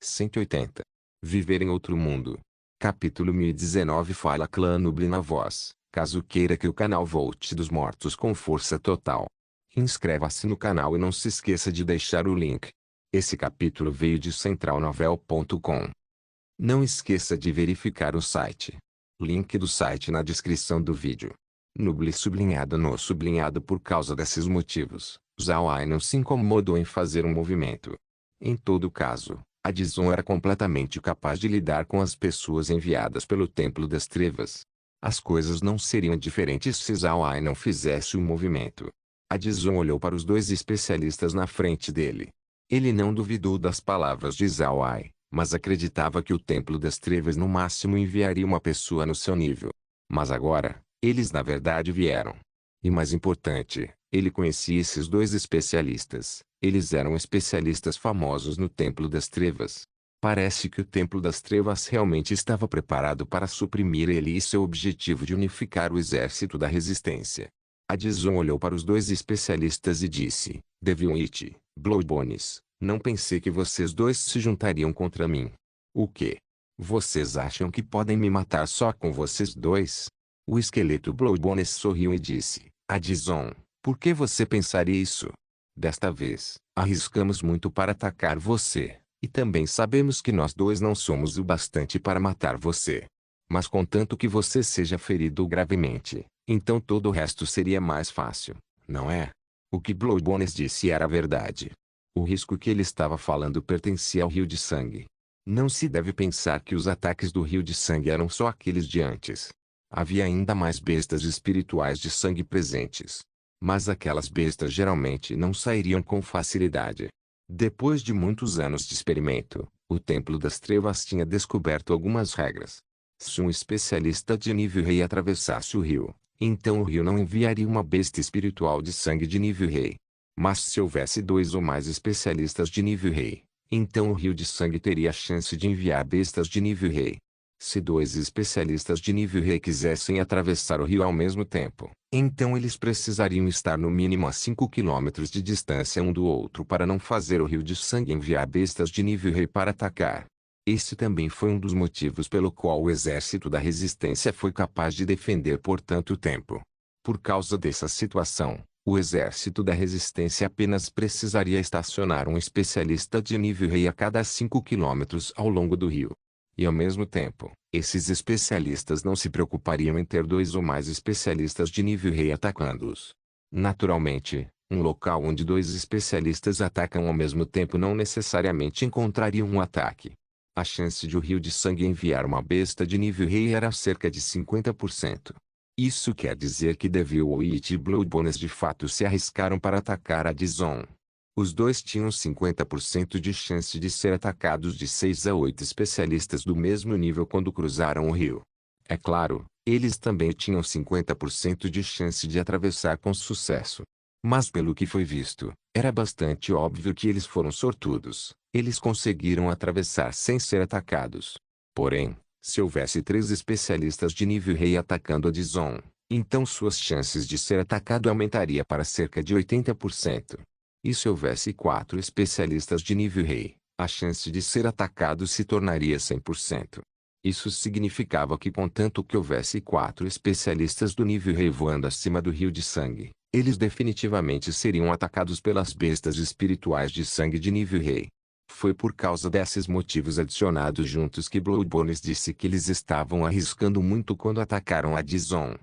180. Viver em outro mundo. Capítulo 1019. Fala Clã Nubli na voz, caso queira que o canal volte dos mortos com força total. Inscreva-se no canal e não se esqueça de deixar o link. Esse capítulo veio de centralnovel.com. Não esqueça de verificar o site. Link do site na descrição do vídeo. Nubli sublinhado no sublinhado. Por causa desses motivos, Zhao Ai não se incomodou em fazer um movimento. Em todo caso, a Dizon era completamente capaz de lidar com as pessoas enviadas pelo Templo das Trevas. As coisas não seriam diferentes se Zhao Ai não fizesse um movimento. A Dizon olhou para os dois especialistas na frente dele. Ele não duvidou das palavras de Zhao Ai, mas acreditava que o Templo das Trevas no máximo enviaria uma pessoa no seu nível. Mas agora, eles na verdade vieram. E mais importante, ele conhecia esses dois especialistas. Eles eram especialistas famosos no Templo das Trevas. Parece que o Templo das Trevas realmente estava preparado para suprimir ele e seu objetivo de unificar o exército da resistência. A Dizon olhou para os dois especialistas e disse: Deviant, Blowbones, não pensei que vocês dois se juntariam contra mim. O quê? Vocês acham que podem me matar só com vocês dois? O esqueleto Blowbones sorriu e disse: Dizon, por que você pensaria isso? Desta vez, arriscamos muito para atacar você, e também sabemos que nós dois não somos o bastante para matar você. Mas contanto que você seja ferido gravemente, então todo o resto seria mais fácil, não é? O que Blowbones disse era verdade. O risco que ele estava falando pertencia ao Rio de Sangue. Não se deve pensar que os ataques do Rio de Sangue eram só aqueles de antes. Havia ainda mais bestas espirituais de sangue presentes. Mas aquelas bestas geralmente não sairiam com facilidade. Depois de muitos anos de experimento, o Templo das Trevas tinha descoberto algumas regras. Se um especialista de nível rei atravessasse o rio, então o rio não enviaria uma besta espiritual de sangue de nível rei. Mas se houvesse dois ou mais especialistas de nível rei, então o rio de sangue teria a chance de enviar bestas de nível rei. Se dois especialistas de nível rei quisessem atravessar o rio ao mesmo tempo, então eles precisariam estar no mínimo a 5 quilômetros de distância um do outro para não fazer o rio de sangue enviar bestas de nível rei para atacar. Esse também foi um dos motivos pelo qual o exército da resistência foi capaz de defender por tanto tempo. Por causa dessa situação, o exército da resistência apenas precisaria estacionar um especialista de nível rei a cada 5 quilômetros ao longo do rio. E ao mesmo tempo, esses especialistas não se preocupariam em ter dois ou mais especialistas de nível rei atacando-os. Naturalmente, um local onde dois especialistas atacam ao mesmo tempo não necessariamente encontraria um ataque. A chance de o Rio de Sangue enviar uma besta de nível rei era cerca de 50%. Isso quer dizer que Deviant e Blowbones de fato se arriscaram para atacar a Dizon. Os dois tinham 50% de chance de ser atacados de 6 a 8 especialistas do mesmo nível quando cruzaram o rio. É claro, eles também tinham 50% de chance de atravessar com sucesso. Mas pelo que foi visto, era bastante óbvio que eles foram sortudos. Eles conseguiram atravessar sem ser atacados. Porém, se houvesse 3 especialistas de nível rei atacando a Dizon, então suas chances de ser atacado aumentaria para cerca de 80%. E se houvesse 4 especialistas de nível rei, a chance de ser atacado se tornaria 100%. Isso significava que contanto que houvesse 4 especialistas do nível rei voando acima do Rio de Sangue, eles definitivamente seriam atacados pelas bestas espirituais de sangue de nível rei. Foi por causa desses motivos adicionados juntos que Blowbones disse que eles estavam arriscando muito quando atacaram a Dizon.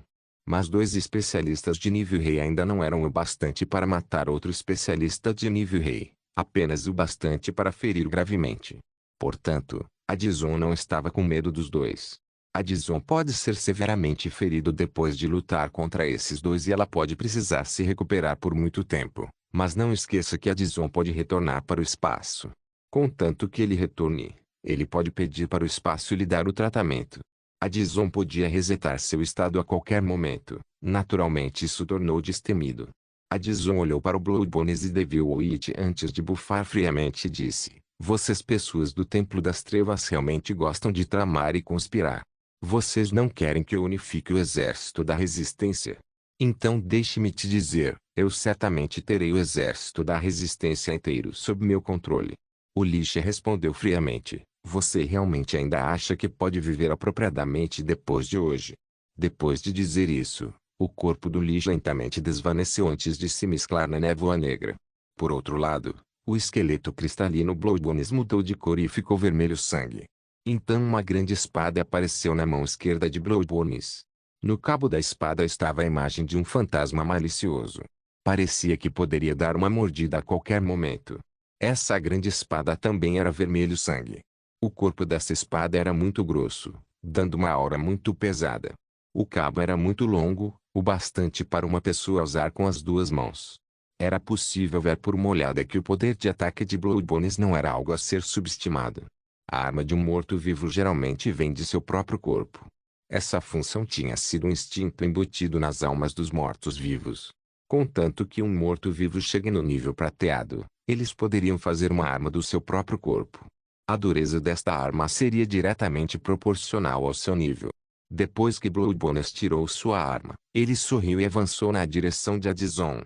Mas 2 especialistas de nível rei ainda não eram o bastante para matar outro especialista de nível rei, apenas o bastante para ferir gravemente. Portanto, a Dizon não estava com medo dos dois. A Dizon pode ser severamente ferido depois de lutar contra esses dois e ela pode precisar se recuperar por muito tempo, mas não esqueça que a Dizon pode retornar para o espaço. Contanto que ele retorne, ele pode pedir para o espaço lhe dar o tratamento. A Dizon podia resetar seu estado a qualquer momento. Naturalmente isso tornou destemido. A Dizon olhou para o Blowbones e Deviant antes de bufar friamente e disse: Vocês pessoas do Templo das Trevas realmente gostam de tramar e conspirar. Vocês não querem que eu unifique o exército da resistência? Então deixe-me te dizer, eu certamente terei o exército da resistência inteiro sob meu controle. O Lishi respondeu friamente: você realmente ainda acha que pode viver apropriadamente depois de hoje? Depois de dizer isso, o corpo do Lishi lentamente desvaneceu antes de se mesclar na névoa negra. Por outro lado, o esqueleto cristalino Bloodbones mudou de cor e ficou vermelho sangue. Então uma grande espada apareceu na mão esquerda de Bloodbones. No cabo da espada estava a imagem de um fantasma malicioso. Parecia que poderia dar uma mordida a qualquer momento. Essa grande espada também era vermelho sangue. O corpo dessa espada era muito grosso, dando uma aura muito pesada. O cabo era muito longo, o bastante para uma pessoa usar com as duas mãos. Era possível ver por uma olhada que o poder de ataque de Bloodbones não era algo a ser subestimado. A arma de um morto-vivo geralmente vem de seu próprio corpo. Essa função tinha sido um instinto embutido nas almas dos mortos-vivos. Contanto que um morto-vivo chegue no nível prateado, eles poderiam fazer uma arma do seu próprio corpo. A dureza desta arma seria diretamente proporcional ao seu nível. Depois que Bloodbones tirou sua arma, ele sorriu e avançou na direção de Addison.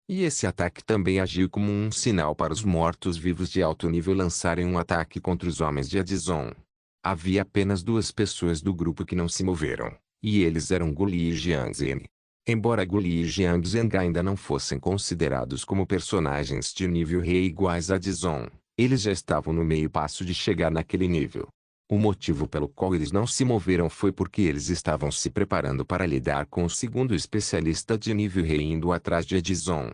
E esse ataque também agiu como um sinal para os mortos-vivos de alto nível lançarem um ataque contra os homens de Addison. Havia apenas duas pessoas do grupo que não se moveram, e eles eram Gully e Jiang Zhen. Embora Gully e Jiang Zhen ainda não fossem considerados como personagens de nível rei iguais a Addison, eles já estavam no meio passo de chegar naquele nível. O motivo pelo qual eles não se moveram foi porque eles estavam se preparando para lidar com o segundo especialista de nível rei indo atrás de Addison.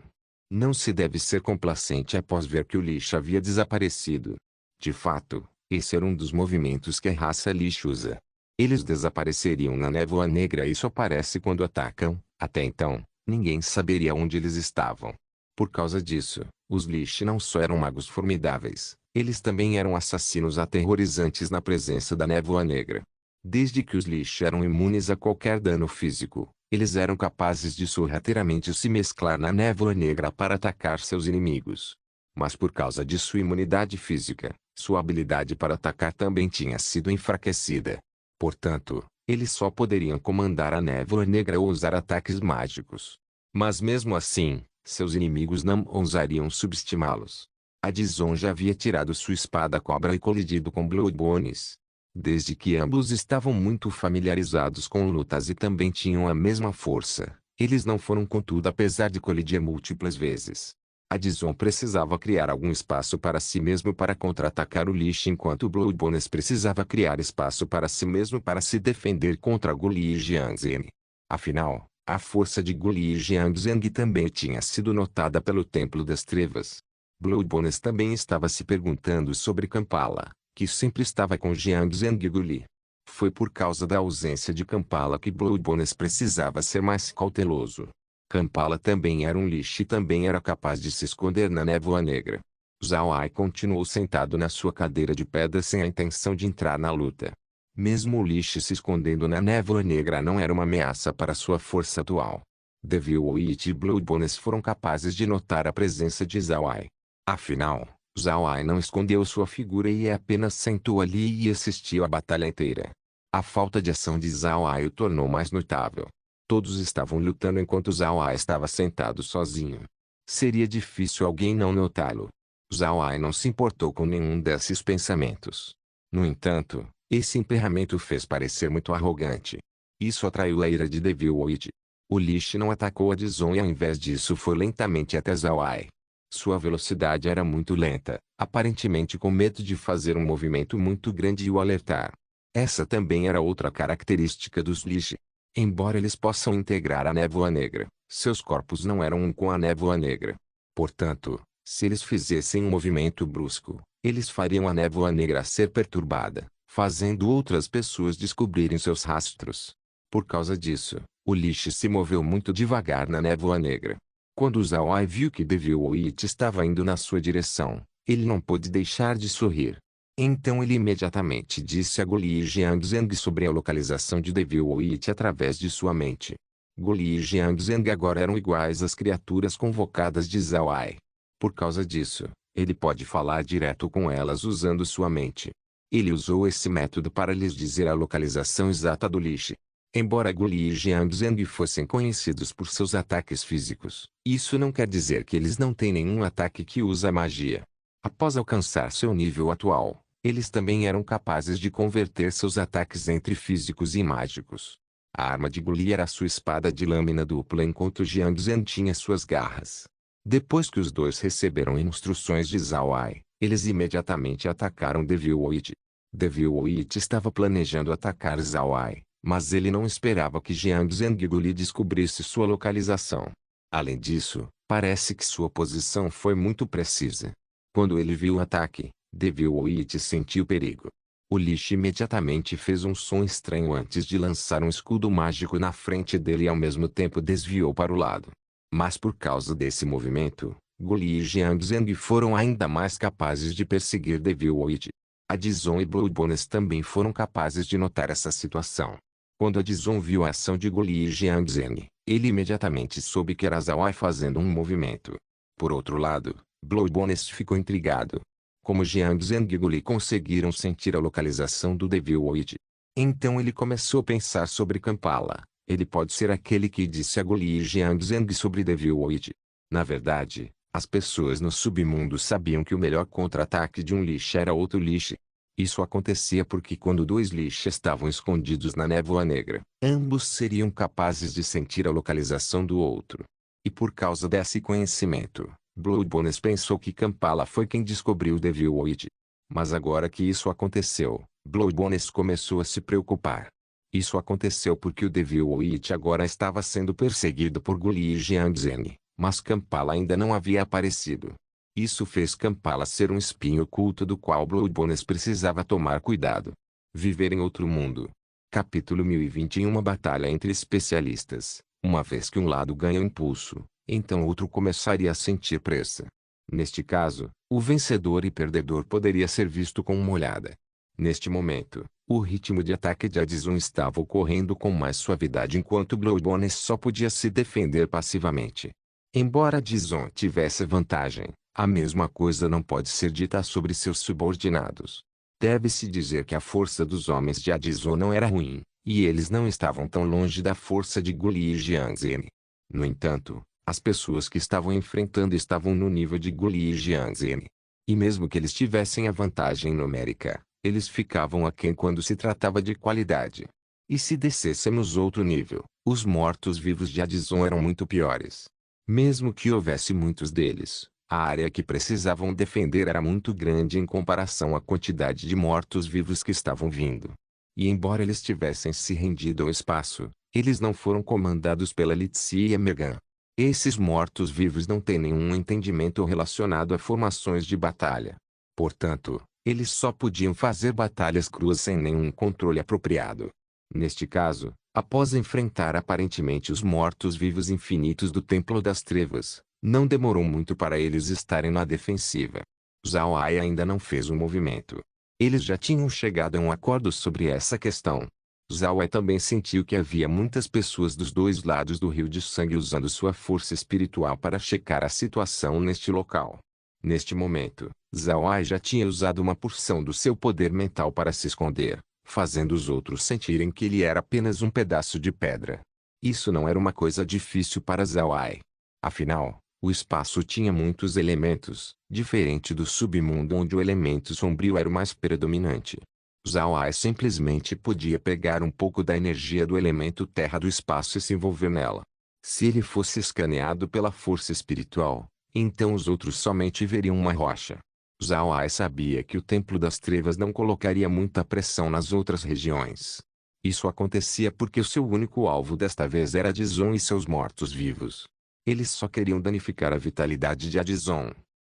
Não se deve ser complacente após ver que o Lishi havia desaparecido. De fato, esse era um dos movimentos que a raça Lishi usa. Eles desapareceriam na névoa negra e isso aparece quando atacam. Até então, ninguém saberia onde eles estavam. Por causa disso, os Lishi não só eram magos formidáveis, eles também eram assassinos aterrorizantes na presença da névoa negra. Desde que os Lishi eram imunes a qualquer dano físico, eles eram capazes de sorrateiramente se mesclar na névoa negra para atacar seus inimigos. Mas por causa de sua imunidade física, sua habilidade para atacar também tinha sido enfraquecida. Portanto, eles só poderiam comandar a névoa negra ou usar ataques mágicos. Mas mesmo assim, seus inimigos não ousariam subestimá-los. Addison já havia tirado sua espada cobra e colidido com Bloodbones. Desde que ambos estavam muito familiarizados com lutas e também tinham a mesma força, eles não foram contudo apesar de colidir múltiplas vezes. Addison precisava criar algum espaço para si mesmo para contra-atacar o Lishi enquanto Bloodbones precisava criar espaço para si mesmo para se defender contra Gully e Jiang Zhen. Afinal, a força de Gully e Jiang Zhen também tinha sido notada pelo Templo das Trevas. Bloodbones também estava se perguntando sobre Kampala, que sempre estava com Jiang Zhen e Gully. Foi por causa da ausência de Kampala que Bloodbones precisava ser mais cauteloso. Kampala também era um Lishi e também era capaz de se esconder na névoa negra. Zhao Ai continuou sentado na sua cadeira de pedra sem a intenção de entrar na luta. Mesmo o Lishi se escondendo na névoa negra não era uma ameaça para sua força atual. Devil Witch e Bloodbones foram capazes de notar a presença de Zhao Ai. Afinal, Zhao Ai não escondeu sua figura e apenas sentou ali e assistiu à batalha inteira. A falta de ação de Zhao Ai o tornou mais notável. Todos estavam lutando enquanto Zhao Ai estava sentado sozinho. Seria difícil alguém não notá-lo. Zhao Ai não se importou com nenhum desses pensamentos. No entanto, esse emperramento fez parecer muito arrogante. Isso atraiu a ira de Devil Witch. O Lishi não atacou Addison e ao invés disso foi lentamente até Zhao Ai. Sua velocidade era muito lenta, aparentemente com medo de fazer um movimento muito grande e o alertar. Essa também era outra característica dos Lishi. Embora eles possam integrar a névoa negra, seus corpos não eram um com a névoa negra. Portanto, se eles fizessem um movimento brusco, eles fariam a névoa negra ser perturbada, fazendo outras pessoas descobrirem seus rastros. Por causa disso, o Lishi se moveu muito devagar na névoa negra. Quando Zhao Ai viu que Devil Witch estava indo na sua direção, ele não pôde deixar de sorrir. Então ele imediatamente disse a Gully e Jiang Zhen sobre a localização de Devil Witch através de sua mente. Gully e Jiang Zhen agora eram iguais às criaturas convocadas de Zhao Ai. Por causa disso, ele pode falar direto com elas usando sua mente. Ele usou esse método para lhes dizer a localização exata do Lishi. Embora Gully e Jiang Zhen fossem conhecidos por seus ataques físicos, isso não quer dizer que eles não têm nenhum ataque que usa magia. Após alcançar seu nível atual, eles também eram capazes de converter seus ataques entre físicos e mágicos. A arma de Guli era sua espada de lâmina dupla enquanto Jiang Zhen tinha suas garras. Depois que os dois receberam instruções de Zhao Ai, eles imediatamente atacaram Devil Witch. Devil Witch estava planejando atacar Zhao Ai, mas ele não esperava que Jiang Zhen e Guli descobrisse sua localização. Além disso, parece que sua posição foi muito precisa. Quando ele viu o ataque, Devil Witch sentiu perigo. O lixo imediatamente fez um som estranho antes de lançar um escudo mágico na frente dele e ao mesmo tempo desviou para o lado. Mas por causa desse movimento, Guli e Jiang Zheng foram ainda mais capazes de perseguir Devil Witch. A Dizon e Blood Bonus também foram capazes de notar essa situação. Quando a Dizon viu a ação de Guli e Jiang Zheng, ele imediatamente soube que era Zhao Ai fazendo um movimento. Por outro lado, Blood Bonus ficou intrigado. Como Jiang Zheng e Guli conseguiram sentir a localização do Devil Witch? Então ele começou a pensar sobre Kampala. Ele pode ser aquele que disse a Guli e Jiang Zheng sobre Devil Witch. Na verdade, as pessoas no submundo sabiam que o melhor contra-ataque de um lixo era outro lixo. Isso acontecia porque quando dois lixos estavam escondidos na névoa negra, ambos seriam capazes de sentir a localização do outro. E por causa desse conhecimento, Blood Bonus pensou que Kampala foi quem descobriu Devil Witch. Mas agora que isso aconteceu, Blood Bonus começou a se preocupar. Isso aconteceu porque o Devil Witch agora estava sendo perseguido por Guli e Jiang Zheng, mas Kampala ainda não havia aparecido. Isso fez Kampala ser um espinho oculto do qual Blood Bonus precisava tomar cuidado. Viver em outro mundo. Capítulo 1021 Uma batalha entre especialistas. Uma vez que um lado ganha impulso, então outro começaria a sentir pressa. Neste caso, o vencedor e perdedor poderia ser visto com uma olhada. Neste momento, o ritmo de ataque de Adizon estava ocorrendo com mais suavidade enquanto Blood Bonus só podia se defender passivamente. Embora Adizon tivesse vantagem, a mesma coisa não pode ser dita sobre seus subordinados. Deve-se dizer que a força dos homens de Adizon não era ruim, e eles não estavam tão longe da força de Guli e Jiang Zheng. No entanto, as pessoas que estavam enfrentando estavam no nível de Guli e Jiang Zheng. E mesmo que eles tivessem a vantagem numérica, eles ficavam aquém quando se tratava de qualidade. E se descêssemos outro nível, os mortos-vivos de Adizon eram muito piores. Mesmo que houvesse muitos deles, a área que precisavam defender era muito grande em comparação à quantidade de mortos-vivos que estavam vindo. E embora eles tivessem se rendido ao espaço, eles não foram comandados pela Lixi e Megan. Esses mortos-vivos não têm nenhum entendimento relacionado a formações de batalha. Portanto, eles só podiam fazer batalhas cruas sem nenhum controle apropriado. Neste caso, após enfrentar aparentemente os mortos-vivos infinitos do Templo das Trevas, não demorou muito para eles estarem na defensiva. Zhao Ai ainda não fez um movimento. Eles já tinham chegado a um acordo sobre essa questão. Zhao Ai também sentiu que havia muitas pessoas dos dois lados do rio de sangue usando sua força espiritual para checar a situação neste local. Neste momento, Zhao Ai já tinha usado uma porção do seu poder mental para se esconder, fazendo os outros sentirem que ele era apenas um pedaço de pedra. Isso não era uma coisa difícil para Zhao Ai. Afinal, o espaço tinha muitos elementos, diferente do submundo onde o elemento sombrio era o mais predominante. Zhao Ai simplesmente podia pegar um pouco da energia do elemento terra do espaço e se envolver nela. Se ele fosse escaneado pela força espiritual, então os outros somente veriam uma rocha. Zhao Ai sabia que o Templo das Trevas não colocaria muita pressão nas outras regiões. Isso acontecia porque o seu único alvo desta vez era Adizon e seus mortos-vivos. Eles só queriam danificar a vitalidade de Adizon.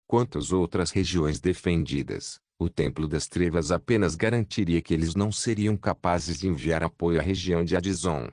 Quanto às outras regiões defendidas, o Templo das Trevas apenas garantiria que eles não seriam capazes de enviar apoio à região de Adizon.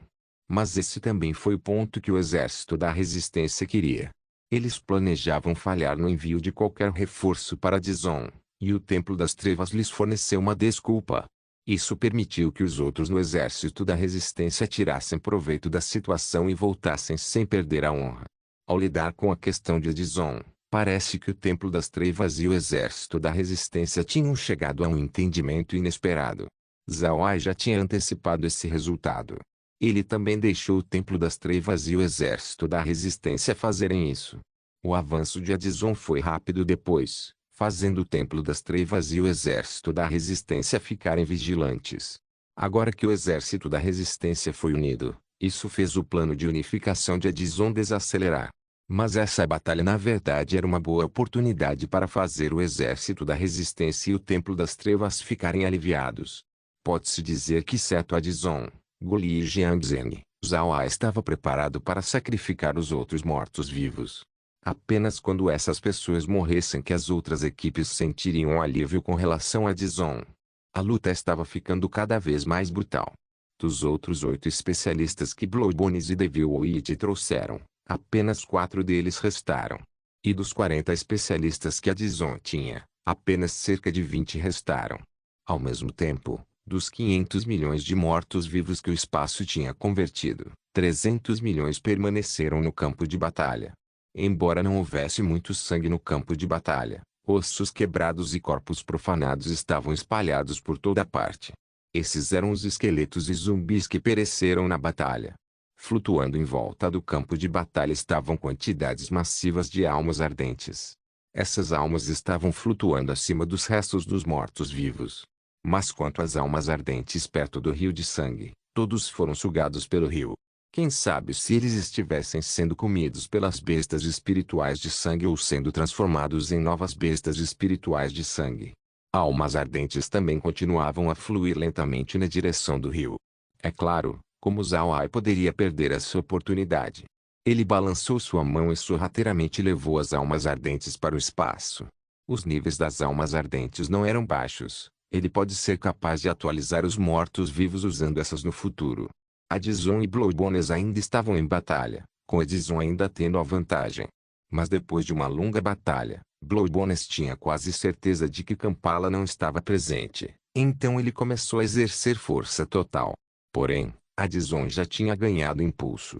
Mas esse também foi o ponto que o exército da resistência queria. Eles planejavam falhar no envio de qualquer reforço para Adizon, e o Templo das Trevas lhes forneceu uma desculpa. Isso permitiu que os outros no exército da resistência tirassem proveito da situação e voltassem sem perder a honra. Ao lidar com a questão de Adizon, parece que o Templo das Trevas e o exército da resistência tinham chegado a um entendimento inesperado. Zhao Ai já tinha antecipado esse resultado. Ele também deixou o Templo das Trevas e o exército da resistência fazerem isso. O avanço de Adizon foi rápido depois, fazendo o Templo das Trevas e o Exército da Resistência ficarem vigilantes. Agora que o Exército da Resistência foi unido, isso fez o plano de unificação de Edison desacelerar. Mas essa batalha na verdade era uma boa oportunidade para fazer o Exército da Resistência e o Templo das Trevas ficarem aliviados. Pode-se dizer que exceto Edison, Goli e Jiang Zheng, Zhao A estava preparado para sacrificar os outros mortos-vivos. Apenas quando essas pessoas morressem que as outras equipes sentiriam um alívio com relação a Edison. A luta estava ficando cada vez mais brutal. Dos outros 8 especialistas que Blue Bones e Devil Witch trouxeram, apenas 4 deles restaram. E dos 40 especialistas que Edison tinha, apenas cerca de 20 restaram. Ao mesmo tempo, dos 500 milhões de mortos-vivos que o espaço tinha convertido, 300 milhões permaneceram no campo de batalha. Embora não houvesse muito sangue no campo de batalha, ossos quebrados e corpos profanados estavam espalhados por toda parte. Esses eram os esqueletos e zumbis que pereceram na batalha. Flutuando em volta do campo de batalha estavam quantidades massivas de almas ardentes. Essas almas estavam flutuando acima dos restos dos mortos-vivos. Mas quanto às almas ardentes perto do rio de sangue, todos foram sugados pelo rio. Quem sabe se eles estivessem sendo comidos pelas bestas espirituais de sangue ou sendo transformados em novas bestas espirituais de sangue. Almas ardentes também continuavam a fluir lentamente na direção do rio. É claro, como Zhao Ai poderia perder essa oportunidade? Ele balançou sua mão e sorrateiramente levou as almas ardentes para o espaço. Os níveis das almas ardentes não eram baixos. Ele pode ser capaz de atualizar os mortos-vivos usando essas no futuro. Edison e Blue Bones ainda estavam em batalha, com Edison ainda tendo a vantagem. Mas depois de uma longa batalha, Blue Bones tinha quase certeza de que Kampala não estava presente. Então ele começou a exercer força total. Porém, Edison já tinha ganhado impulso.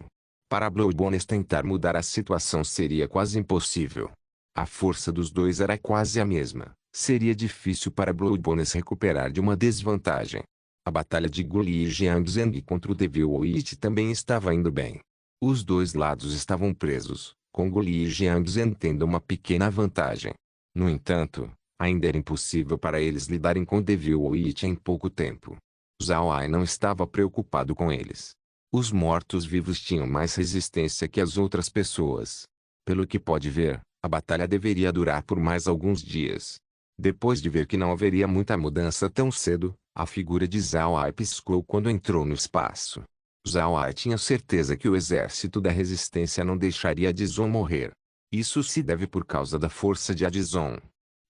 Para Blue Bones tentar mudar a situação seria quase impossível. A força dos dois era quase a mesma. Seria difícil para Blue Bones recuperar de uma desvantagem. A batalha de Goli e Jiang Zheng contra o Devil Witch também estava indo bem. Os dois lados estavam presos, com Goli e Jiang Zheng tendo uma pequena vantagem. No entanto, ainda era impossível para eles lidarem com Devil Witch em pouco tempo. Zhao Ai não estava preocupado com eles. Os mortos-vivos tinham mais resistência que as outras pessoas. Pelo que pode ver, a batalha deveria durar por mais alguns dias. Depois de ver que não haveria muita mudança tão cedo, a figura de Zhao Ai piscou quando entrou no espaço. Zhao Ai tinha certeza que o exército da resistência não deixaria Edison morrer. Isso se deve por causa da força de Edison.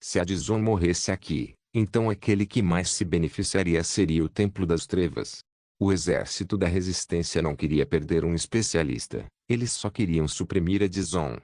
Se Edison morresse aqui, então aquele que mais se beneficiaria seria o Templo das Trevas. O exército da resistência não queria perder um especialista, eles só queriam suprimir Edison.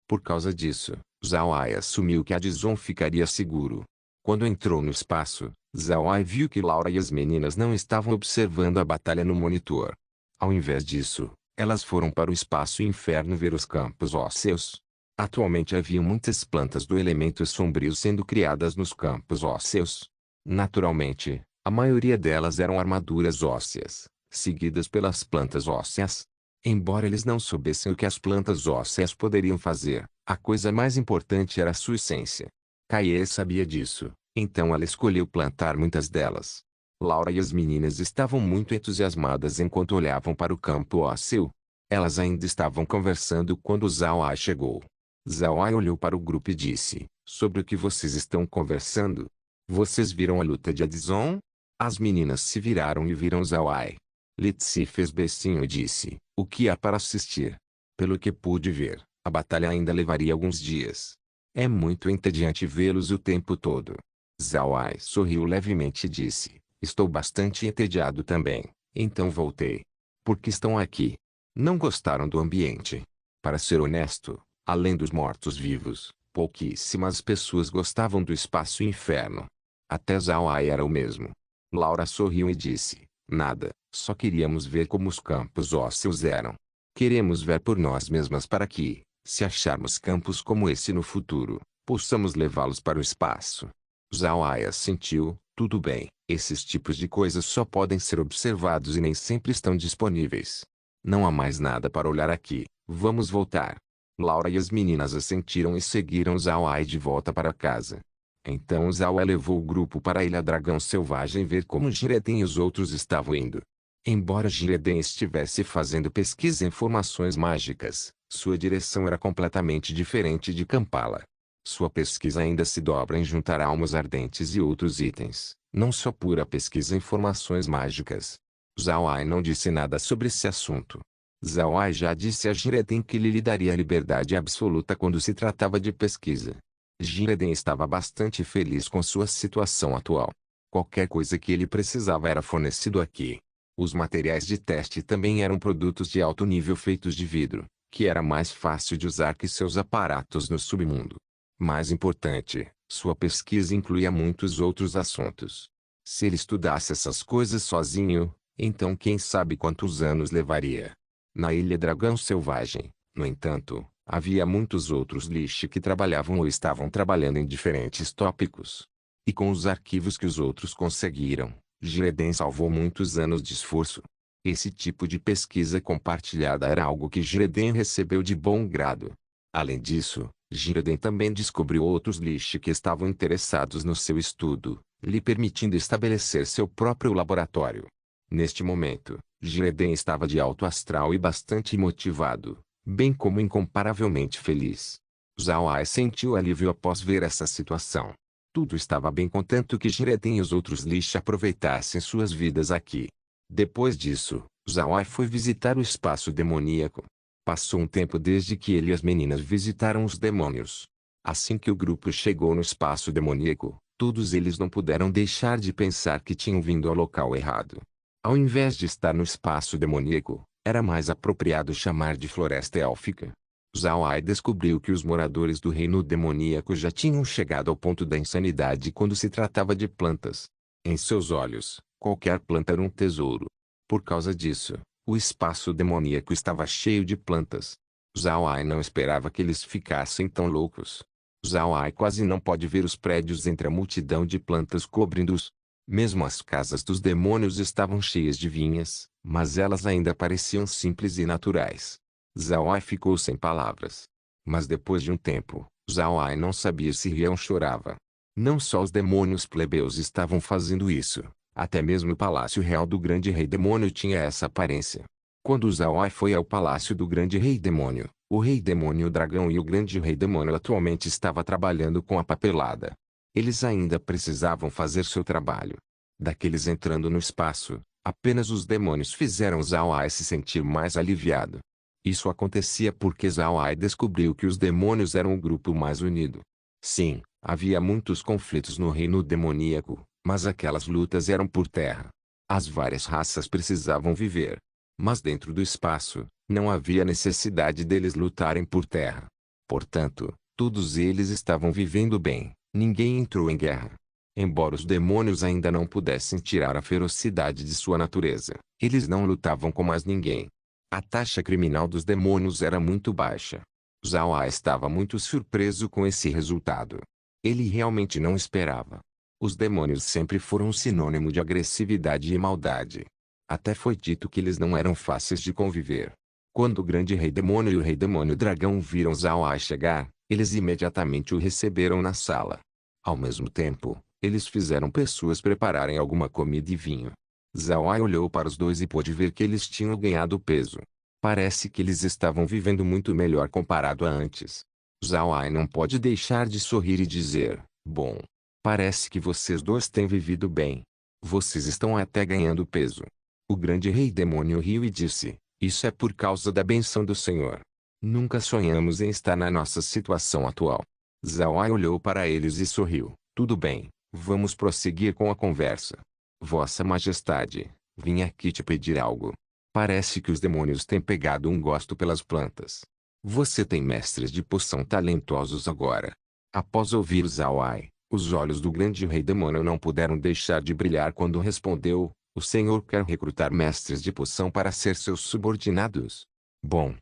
Por causa disso, Zhao Ai assumiu que Edison ficaria seguro. Quando entrou no espaço, Zhao Ai viu que Laura e as meninas não estavam observando a batalha no monitor. Ao invés disso, elas foram para o espaço inferno ver os campos ósseos. Atualmente havia muitas plantas do elemento sombrio sendo criadas nos campos ósseos. Naturalmente, a maioria delas eram armaduras ósseas, seguidas pelas plantas ósseas. Embora eles não soubessem o que as plantas ósseas poderiam fazer, a coisa mais importante era a sua essência. Kaie sabia disso, então ela escolheu plantar muitas delas. Laura e as meninas estavam muito entusiasmadas enquanto olhavam para o campo ósseo. Elas ainda estavam conversando quando Zhao Ai chegou. Zhao Ai olhou para o grupo e disse: "Sobre o que vocês estão conversando? Vocês viram a luta de Edison?" As meninas se viraram e viram Zhao Ai. Litsi fez becinho e disse: "O que há para assistir?" Pelo que pude ver, a batalha ainda levaria alguns dias. É muito entediante vê-los o tempo todo. Zhao Ai sorriu levemente e disse: "Estou bastante entediado também, então voltei. Por que estão aqui? Não gostaram do ambiente? Para ser honesto, além dos mortos-vivos, pouquíssimas pessoas gostavam do espaço inferno. Até Zhao Ai era o mesmo." Laura sorriu e disse: "Nada, só queríamos ver como os campos ósseos eram. Queremos ver por nós mesmas para que, se acharmos campos como esse no futuro, possamos levá-los para o espaço." Zhao Ai assentiu: "Tudo bem, esses tipos de coisas só podem ser observados e nem sempre estão disponíveis. Não há mais nada para olhar aqui, vamos voltar." Laura e as meninas assentiram e seguiram Zhao Ai de volta para casa. Então Zhao Ai levou o grupo para a Ilha Dragão Selvagem ver como Jireden e os outros estavam indo. Embora Jireden estivesse fazendo pesquisa em formações mágicas, sua direção era completamente diferente de Kampala. Sua pesquisa ainda se dobra em juntar almas ardentes e outros itens, não só pura pesquisa em formações mágicas. Zhao Ai não disse nada sobre esse assunto. Zhao Ai já disse a Jireden que lhe daria liberdade absoluta quando se tratava de pesquisa. Jireden estava bastante feliz com sua situação atual. Qualquer coisa que ele precisava era fornecido aqui. Os materiais de teste também eram produtos de alto nível feitos de vidro, que era mais fácil de usar que seus aparatos no submundo. Mais importante, sua pesquisa incluía muitos outros assuntos. Se ele estudasse essas coisas sozinho, então quem sabe quantos anos levaria. Na Ilha Dragão Selvagem, no entanto, havia muitos outros lixes que trabalhavam ou estavam trabalhando em diferentes tópicos. E com os arquivos que os outros conseguiram, Jireden salvou muitos anos de esforço. Esse tipo de pesquisa compartilhada era algo que Jireden recebeu de bom grado. Além disso, Jireden também descobriu outros lixes que estavam interessados no seu estudo, lhe permitindo estabelecer seu próprio laboratório. Neste momento, Jireden estava de alto astral e bastante motivado, bem como incomparavelmente feliz. Zhao Ai sentiu alívio após ver essa situação. Tudo estava bem contanto que Jireden e os outros lixes aproveitassem suas vidas aqui. Depois disso, Zhao Ai foi visitar o espaço demoníaco. Passou um tempo desde que ele e as meninas visitaram os demônios. Assim que o grupo chegou no espaço demoníaco, todos eles não puderam deixar de pensar que tinham vindo ao local errado. Ao invés de estar no espaço demoníaco, era mais apropriado chamar de floresta élfica. Zhao Ai descobriu que os moradores do reino demoníaco já tinham chegado ao ponto da insanidade quando se tratava de plantas. Em seus olhos, qualquer planta era um tesouro. Por causa disso, o espaço demoníaco estava cheio de plantas. Zhao Ai não esperava que eles ficassem tão loucos. Zhao Ai quase não pode ver os prédios entre a multidão de plantas cobrindo-os. Mesmo as casas dos demônios estavam cheias de vinhas, mas elas ainda pareciam simples e naturais. Zhao Ai ficou sem palavras. Mas depois de um tempo, Zhao Ai não sabia se ria ou chorava. Não só os demônios plebeus estavam fazendo isso, até mesmo o palácio real do grande rei demônio tinha essa aparência. Quando Zhao Ai foi ao palácio do grande rei demônio, o rei demônio dragão e o grande rei demônio atualmente estava trabalhando com a papelada. Eles ainda precisavam fazer seu trabalho. Daqueles entrando no espaço, apenas os demônios fizeram Zhao Ai se sentir mais aliviado. Isso acontecia porque Zhao Ai descobriu que os demônios eram o grupo mais unido. Sim, havia muitos conflitos no reino demoníaco, mas aquelas lutas eram por terra. As várias raças precisavam viver. Mas dentro do espaço, não havia necessidade deles lutarem por terra. Portanto, todos eles estavam vivendo bem. Ninguém entrou em guerra. Embora os demônios ainda não pudessem tirar a ferocidade de sua natureza, eles não lutavam com mais ninguém. A taxa criminal dos demônios era muito baixa. Zhao Ai estava muito surpreso com esse resultado. Ele realmente não esperava. Os demônios sempre foram um sinônimo de agressividade e maldade. Até foi dito que eles não eram fáceis de conviver. Quando o grande rei demônio e o rei demônio dragão viram Zhao Ai chegar, eles imediatamente o receberam na sala. Ao mesmo tempo, eles fizeram pessoas prepararem alguma comida e vinho. Zhao Ai olhou para os dois e pôde ver que eles tinham ganhado peso. Parece que eles estavam vivendo muito melhor comparado a antes. Zhao Ai não pode deixar de sorrir e dizer, bom, parece que vocês dois têm vivido bem. Vocês estão até ganhando peso. O grande rei demônio riu e disse, isso é por causa da benção do Senhor. Nunca sonhamos em estar na nossa situação atual. Zhao Ai olhou para eles e sorriu. Tudo bem, vamos prosseguir com a conversa. Vossa Majestade, vim aqui te pedir algo. Parece que os demônios têm pegado um gosto pelas plantas. Você tem mestres de poção talentosos agora. Após ouvir Zhao Ai, os olhos do grande rei demônio não puderam deixar de brilhar quando respondeu, o senhor quer recrutar mestres de poção para ser seus subordinados? Bom,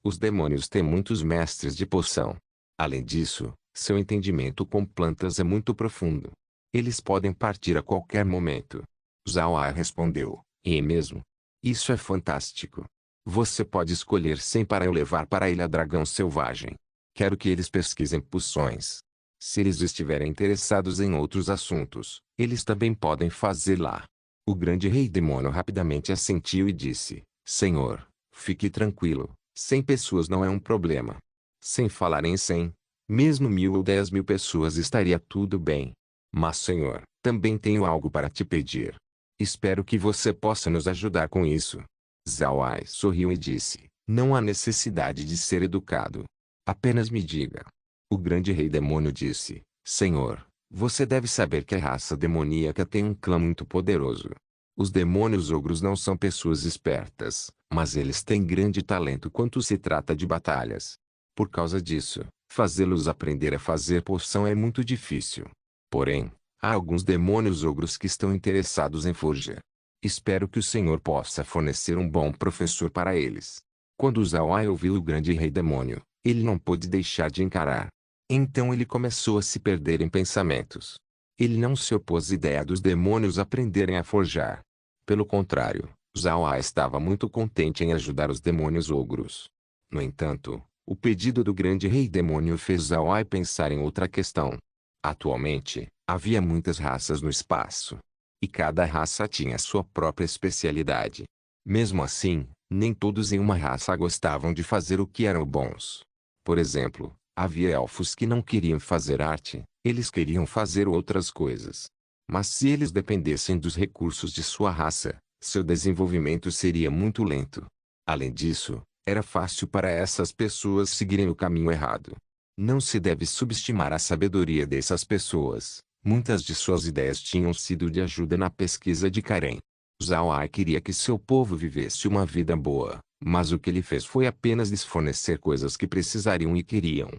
os demônios têm muitos mestres de poção. Além disso, seu entendimento com plantas é muito profundo. Eles podem partir a qualquer momento. Zhao Ai respondeu, e mesmo? Isso é fantástico. Você pode escolher 100 para eu levar para a Ilha Dragão Selvagem. Quero que eles pesquisem poções. Se eles estiverem interessados em outros assuntos, eles também podem fazer lá. O grande rei demônio rapidamente assentiu e disse: Senhor, fique tranquilo, 100 pessoas não é um problema. Sem falar em 100, mesmo 1000 ou 10.000 pessoas estaria tudo bem. Mas Senhor, também tenho algo para te pedir. Espero que você possa nos ajudar com isso. Zawai sorriu e disse: Não há necessidade de ser educado. Apenas me diga. O grande rei demônio disse: Senhor, você deve saber que a raça demoníaca tem um clã muito poderoso. Os demônios ogros não são pessoas espertas, mas eles têm grande talento quando se trata de batalhas. Por causa disso, fazê-los aprender a fazer poção é muito difícil. Porém, há alguns demônios ogros que estão interessados em forja. Espero que o Senhor possa fornecer um bom professor para eles. Quando Zawai ouviu o grande rei demônio, ele não pôde deixar de encarar. Então ele começou a se perder em pensamentos. Ele não se opôs à ideia dos demônios aprenderem a forjar. Pelo contrário, Zawai estava muito contente em ajudar os demônios ogros. No entanto, o pedido do grande rei demônio fez Zawai pensar em outra questão. Atualmente, havia muitas raças no espaço. E cada raça tinha sua própria especialidade. Mesmo assim, nem todos em uma raça gostavam de fazer o que eram bons. Por exemplo, havia elfos que não queriam fazer arte, eles queriam fazer outras coisas. Mas se eles dependessem dos recursos de sua raça, seu desenvolvimento seria muito lento. Além disso, era fácil para essas pessoas seguirem o caminho errado. Não se deve subestimar a sabedoria dessas pessoas. Muitas de suas ideias tinham sido de ajuda na pesquisa de Karen. Zawai queria que seu povo vivesse uma vida boa, mas o que ele fez foi apenas lhes fornecer coisas que precisariam e queriam.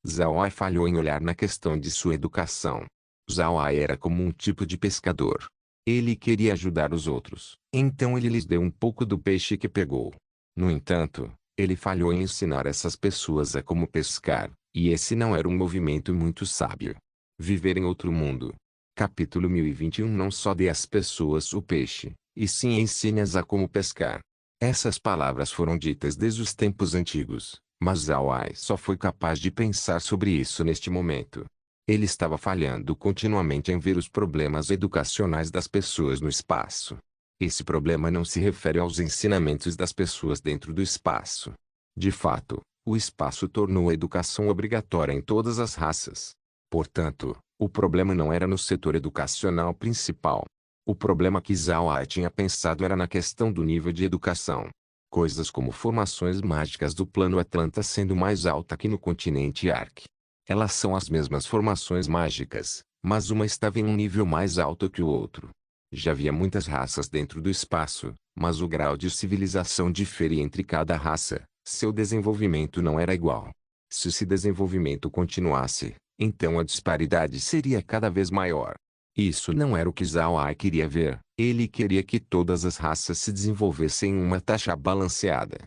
Zawai falhou em olhar na questão de sua educação. Zawai era como um tipo de pescador. Ele queria ajudar os outros, então ele lhes deu um pouco do peixe que pegou. No entanto, ele falhou em ensinar essas pessoas a como pescar, e esse não era um movimento muito sábio. Viver em outro mundo. Capítulo 1021. Não só dê às pessoas o peixe, e sim ensine-as a como pescar. Essas palavras foram ditas desde os tempos antigos, mas Zawai só foi capaz de pensar sobre isso neste momento. Ele estava falhando continuamente em ver os problemas educacionais das pessoas no espaço. Esse problema não se refere aos ensinamentos das pessoas dentro do espaço. De fato, o espaço tornou a educação obrigatória em todas as raças. Portanto, o problema não era no setor educacional principal. O problema que Zawai tinha pensado era na questão do nível de educação. Coisas como formações mágicas do plano Atlanta sendo mais alta que no continente Ark. Elas são as mesmas formações mágicas, mas uma estava em um nível mais alto que o outro. Já havia muitas raças dentro do espaço, mas o grau de civilização diferia entre cada raça, seu desenvolvimento não era igual. Se esse desenvolvimento continuasse, então a disparidade seria cada vez maior. Isso não era o que Zawai queria ver, ele queria que todas as raças se desenvolvessem em uma taxa balanceada.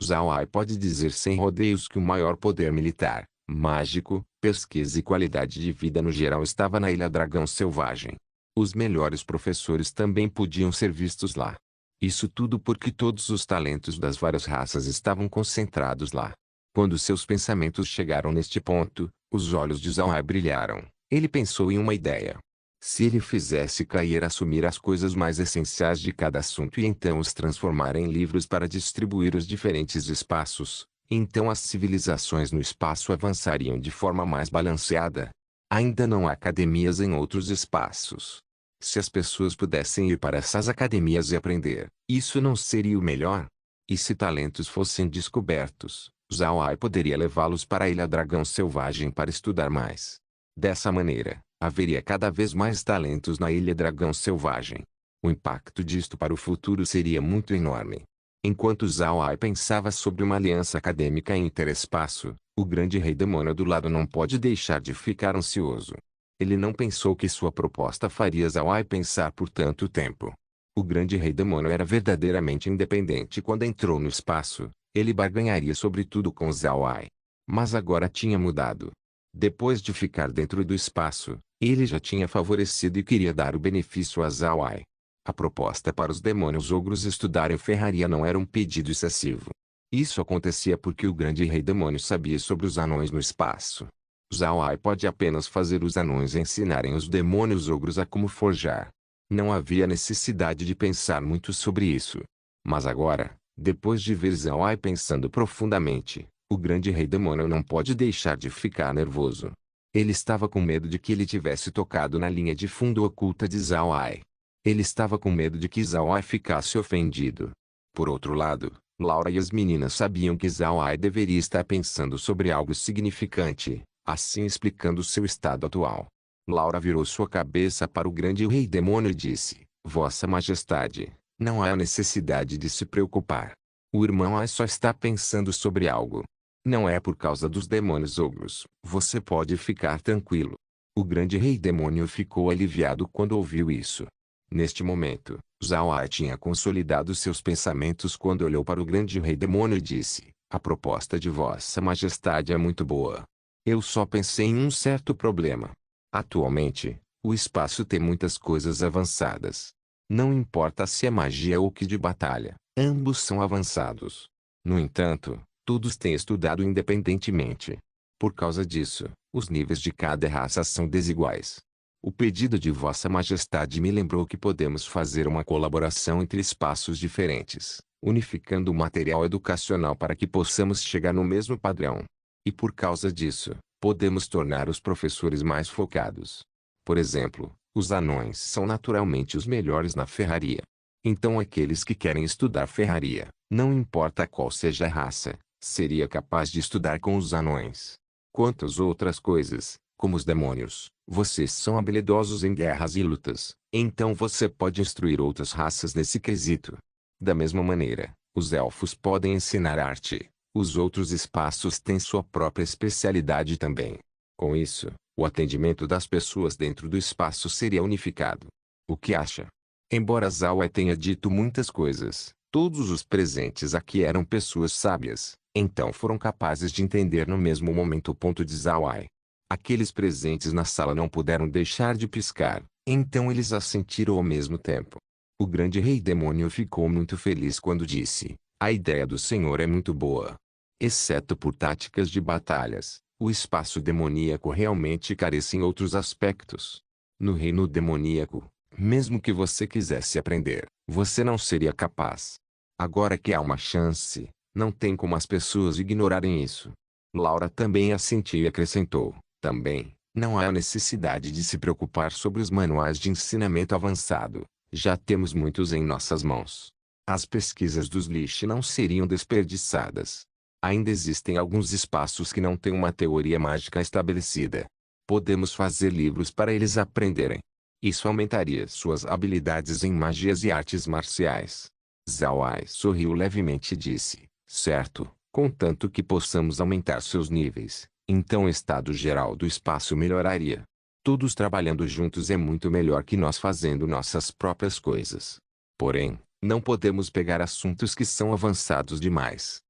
Zawai pode dizer sem rodeios que o maior poder militar, mágico, pesquisa e qualidade de vida no geral estava na Ilha Dragão Selvagem. Os melhores professores também podiam ser vistos lá. Isso tudo porque todos os talentos das várias raças estavam concentrados lá. Quando seus pensamentos chegaram neste ponto, os olhos de Zawai brilharam. Ele pensou em uma ideia. Se ele fizesse cair assumir as coisas mais essenciais de cada assunto e então os transformar em livros para distribuir os diferentes espaços, então as civilizações no espaço avançariam de forma mais balanceada. Ainda não há academias em outros espaços. Se as pessoas pudessem ir para essas academias e aprender, isso não seria o melhor? E se talentos fossem descobertos, Zawai poderia levá-los para a Ilha Dragão Selvagem para estudar mais. Dessa maneira, haveria cada vez mais talentos na Ilha Dragão Selvagem. O impacto disto para o futuro seria muito enorme. Enquanto Zawai pensava sobre uma aliança acadêmica interespaço, o grande rei demônio do lado não pode deixar de ficar ansioso. Ele não pensou que sua proposta faria Zawai pensar por tanto tempo. O grande rei demônio era verdadeiramente independente quando entrou no espaço, ele barganharia sobre tudo com Zawai. Mas agora tinha mudado. Depois de ficar dentro do espaço, ele já tinha favorecido e queria dar o benefício a Zawai. A proposta para os demônios ogros estudarem ferraria não era um pedido excessivo. Isso acontecia porque o grande rei demônio sabia sobre os anões no espaço. Zhao Ai pode apenas fazer os anões ensinarem os demônios ogros a como forjar. Não havia necessidade de pensar muito sobre isso. Mas agora, depois de ver Zhao Ai pensando profundamente, o grande rei demônio não pode deixar de ficar nervoso. Ele estava com medo de que ele tivesse tocado na linha de fundo oculta de Zhao Ai. Ele estava com medo de que Zhao Ai ficasse ofendido. Por outro lado, Laura e as meninas sabiam que Zhao Ai deveria estar pensando sobre algo significante, assim explicando seu estado atual. Laura virou sua cabeça para o grande rei demônio e disse: Vossa Majestade, não há necessidade de se preocupar. O irmão Ai só está pensando sobre algo. Não é por causa dos demônios ogros. Você pode ficar tranquilo. O grande rei demônio ficou aliviado quando ouviu isso. Neste momento, Zhao Ai tinha consolidado seus pensamentos quando olhou para o grande rei demônio e disse: A proposta de Vossa Majestade é muito boa. Eu só pensei em um certo problema. Atualmente, o espaço tem muitas coisas avançadas. Não importa se é magia ou que de batalha, ambos são avançados. No entanto, todos têm estudado independentemente. Por causa disso, os níveis de cada raça são desiguais. O pedido de Vossa Majestade me lembrou que podemos fazer uma colaboração entre espaços diferentes, unificando o material educacional para que possamos chegar no mesmo padrão. E por causa disso, podemos tornar os professores mais focados. Por exemplo, os anões são naturalmente os melhores na ferraria. Então aqueles que querem estudar ferraria, não importa qual seja a raça, seria capaz de estudar com os anões. Quanto às outras coisas, como os demônios, vocês são habilidosos em guerras e lutas, então você pode instruir outras raças nesse quesito. Da mesma maneira, os elfos podem ensinar arte. Os outros espaços têm sua própria especialidade também. Com isso, o atendimento das pessoas dentro do espaço seria unificado. O que acha? Embora Zhao Ai tenha dito muitas coisas, todos os presentes aqui eram pessoas sábias, então foram capazes de entender no mesmo momento o ponto de Zhao Ai. Aqueles presentes na sala não puderam deixar de piscar, então eles assentiram ao mesmo tempo. O grande rei demônio ficou muito feliz quando disse: A ideia do senhor é muito boa. Exceto por táticas de batalhas, o espaço demoníaco realmente carece em outros aspectos. No reino demoníaco, mesmo que você quisesse aprender, você não seria capaz. Agora que há uma chance, não tem como as pessoas ignorarem isso. Laura também assentiu e acrescentou: Também, não há necessidade de se preocupar sobre os manuais de ensinamento avançado. Já temos muitos em nossas mãos. As pesquisas dos Lich não seriam desperdiçadas. Ainda existem alguns espaços que não têm uma teoria mágica estabelecida. Podemos fazer livros para eles aprenderem. Isso aumentaria suas habilidades em magias e artes marciais. Zhao Ai sorriu levemente e disse: Certo, contanto que possamos aumentar seus níveis, então o estado geral do espaço melhoraria. Todos trabalhando juntos é muito melhor que nós fazendo nossas próprias coisas. Porém, não podemos pegar assuntos que são avançados demais.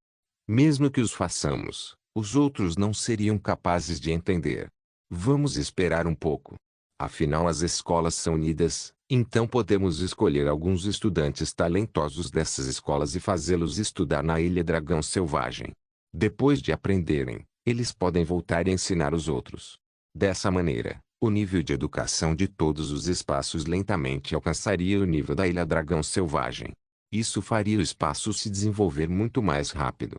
Mesmo que os façamos, os outros não seriam capazes de entender. Vamos esperar um pouco. Afinal, as escolas são unidas, então podemos escolher alguns estudantes talentosos dessas escolas e fazê-los estudar na Ilha Dragão Selvagem. Depois de aprenderem, eles podem voltar e ensinar os outros. Dessa maneira, o nível de educação de todos os espaços lentamente alcançaria o nível da Ilha Dragão Selvagem. Isso faria o espaço se desenvolver muito mais rápido.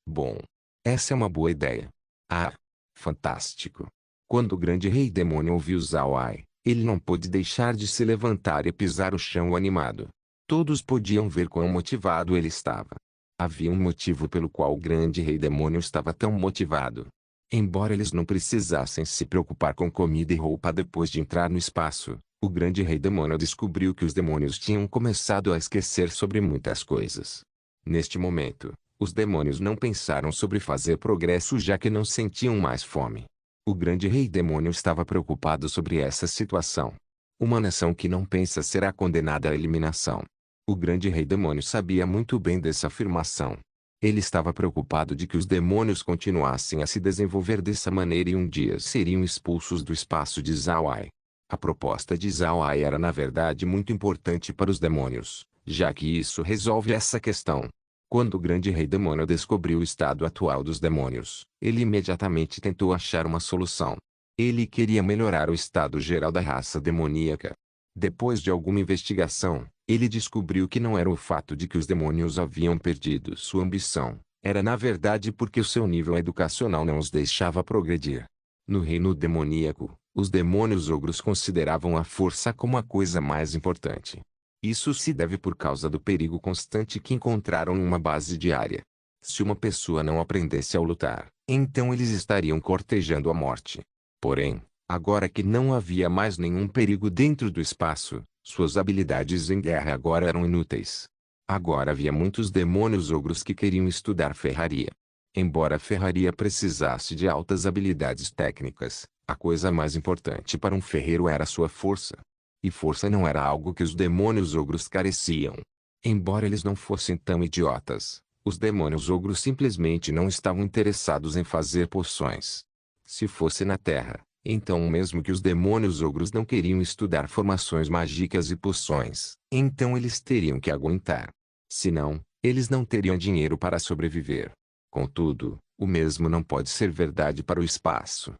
Bom. Essa é uma boa ideia. Ah, fantástico. Quando o grande rei demônio ouviu Zhao Ai, ele não pôde deixar de se levantar e pisar o chão animado. Todos podiam ver quão motivado ele estava. Havia um motivo pelo qual o grande rei demônio estava tão motivado. Embora eles não precisassem se preocupar com comida e roupa depois de entrar no espaço, o grande rei demônio descobriu que os demônios tinham começado a esquecer sobre muitas coisas. Neste momento, os demônios não pensaram sobre fazer progresso já que não sentiam mais fome. O grande rei demônio estava preocupado sobre essa situação. Uma nação que não pensa será condenada à eliminação. O grande rei demônio sabia muito bem dessa afirmação. Ele estava preocupado de que os demônios continuassem a se desenvolver dessa maneira e um dia seriam expulsos do espaço de Zhao Ai. A proposta de Zhao Ai era na verdade muito importante para os demônios, já que isso resolve essa questão. Quando o grande rei demônio descobriu o estado atual dos demônios, ele imediatamente tentou achar uma solução. Ele queria melhorar o estado geral da raça demoníaca. Depois de alguma investigação, ele descobriu que não era o fato de que os demônios haviam perdido sua ambição, era na verdade porque o seu nível educacional não os deixava progredir. No reino demoníaco, os demônios ogros consideravam a força como a coisa mais importante. Isso se deve por causa do perigo constante que encontraram em uma base diária. Se uma pessoa não aprendesse a lutar, então eles estariam cortejando a morte. Porém, agora que não havia mais nenhum perigo dentro do espaço, suas habilidades em guerra agora eram inúteis. Agora havia muitos demônios ogros que queriam estudar ferraria. Embora a ferraria precisasse de altas habilidades técnicas, a coisa mais importante para um ferreiro era sua força. E força não era algo que os demônios ogros careciam. Embora eles não fossem tão idiotas, os demônios ogros simplesmente não estavam interessados em fazer poções. Se fosse na Terra, então mesmo que os demônios ogros não queriam estudar formações mágicas e poções, então eles teriam que aguentar. Senão, eles não teriam dinheiro para sobreviver. Contudo, o mesmo não pode ser verdade para o espaço.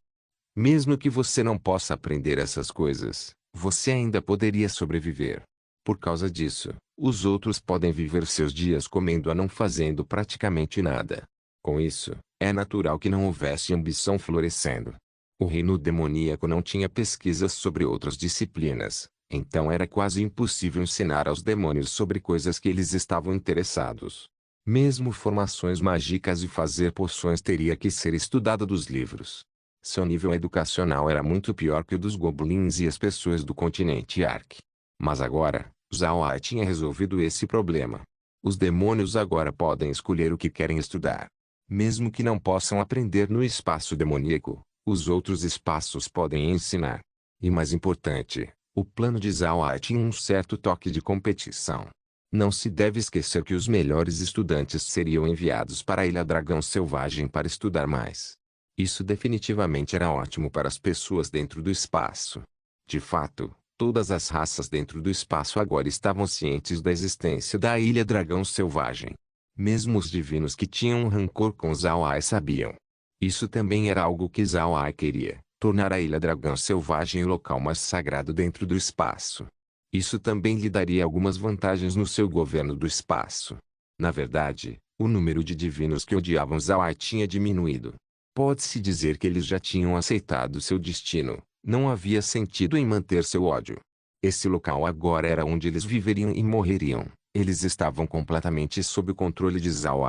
Mesmo que você não possa aprender essas coisas, você ainda poderia sobreviver. Por causa disso, os outros podem viver seus dias comendo a não fazendo praticamente nada. Com isso, é natural que não houvesse ambição florescendo. O reino demoníaco não tinha pesquisas sobre outras disciplinas, então era quase impossível ensinar aos demônios sobre coisas que eles estavam interessados. Mesmo formações mágicas e fazer poções teria que ser estudada dos livros. Seu nível educacional era muito pior que o dos goblins e as pessoas do continente Ark. Mas agora, Zhao tinha resolvido esse problema. Os demônios agora podem escolher o que querem estudar. Mesmo que não possam aprender no espaço demoníaco, os outros espaços podem ensinar. E mais importante, o plano de Zhao tinha um certo toque de competição. Não se deve esquecer que os melhores estudantes seriam enviados para a Ilha Dragão Selvagem para estudar mais. Isso definitivamente era ótimo para as pessoas dentro do espaço. De fato, todas as raças dentro do espaço agora estavam cientes da existência da Ilha Dragão Selvagem. Mesmo os divinos que tinham um rancor com Zhao sabiam. Isso também era algo que Zhao queria, tornar a Ilha Dragão Selvagem o local mais sagrado dentro do espaço. Isso também lhe daria algumas vantagens no seu governo do espaço. Na verdade, o número de divinos que odiavam Zhao tinha diminuído. Pode-se dizer que eles já tinham aceitado seu destino, não havia sentido em manter seu ódio. Esse local agora era onde eles viveriam e morreriam, eles estavam completamente sob o controle de Zhao.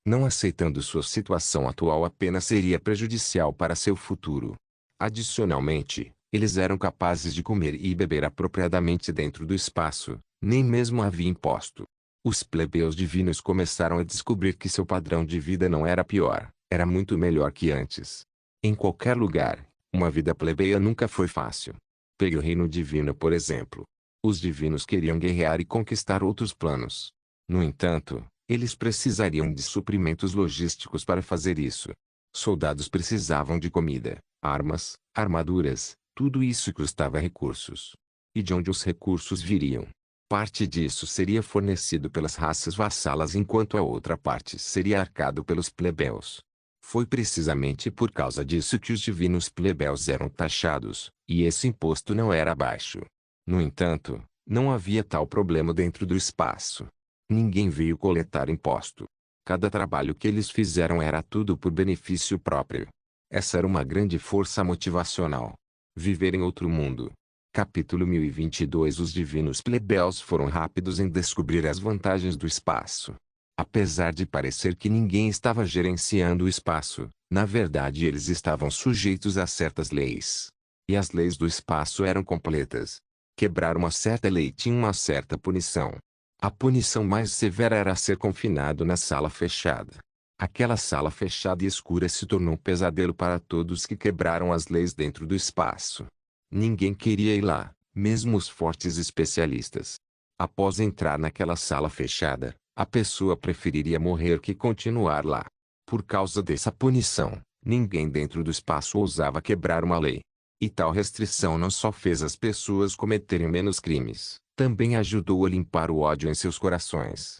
Não aceitando sua situação atual apenas seria prejudicial para seu futuro. Adicionalmente, eles eram capazes de comer e beber apropriadamente dentro do espaço, nem mesmo havia imposto. Os plebeus divinos começaram a descobrir que seu padrão de vida não era pior, era muito melhor que antes. Em qualquer lugar, uma vida plebeia nunca foi fácil. Pegue o reino divino por exemplo. Os divinos queriam guerrear e conquistar outros planos. No entanto, eles precisariam de suprimentos logísticos para fazer isso. Soldados precisavam de comida, armas, armaduras, tudo isso custava recursos. E de onde os recursos viriam? Parte disso seria fornecido pelas raças vassalas enquanto a outra parte seria arcado pelos plebeus. Foi precisamente por causa disso que os divinos plebeus eram taxados, e esse imposto não era baixo. No entanto, não havia tal problema dentro do espaço. Ninguém veio coletar imposto. Cada trabalho que eles fizeram era tudo por benefício próprio. Essa era uma grande força motivacional. Viver em outro mundo. Capítulo 1022 Os divinos plebeus foram rápidos em descobrir as vantagens do espaço. Apesar de parecer que ninguém estava gerenciando o espaço, na verdade eles estavam sujeitos a certas leis. E as leis do espaço eram completas. Quebrar uma certa lei tinha uma certa punição. A punição mais severa era ser confinado na sala fechada. Aquela sala fechada e escura se tornou um pesadelo para todos que quebraram as leis dentro do espaço. Ninguém queria ir lá, mesmo os fortes especialistas. Após entrar naquela sala fechada, a pessoa preferiria morrer que continuar lá. Por causa dessa punição, ninguém dentro do espaço ousava quebrar uma lei. E tal restrição não só fez as pessoas cometerem menos crimes, também ajudou a limpar o ódio em seus corações.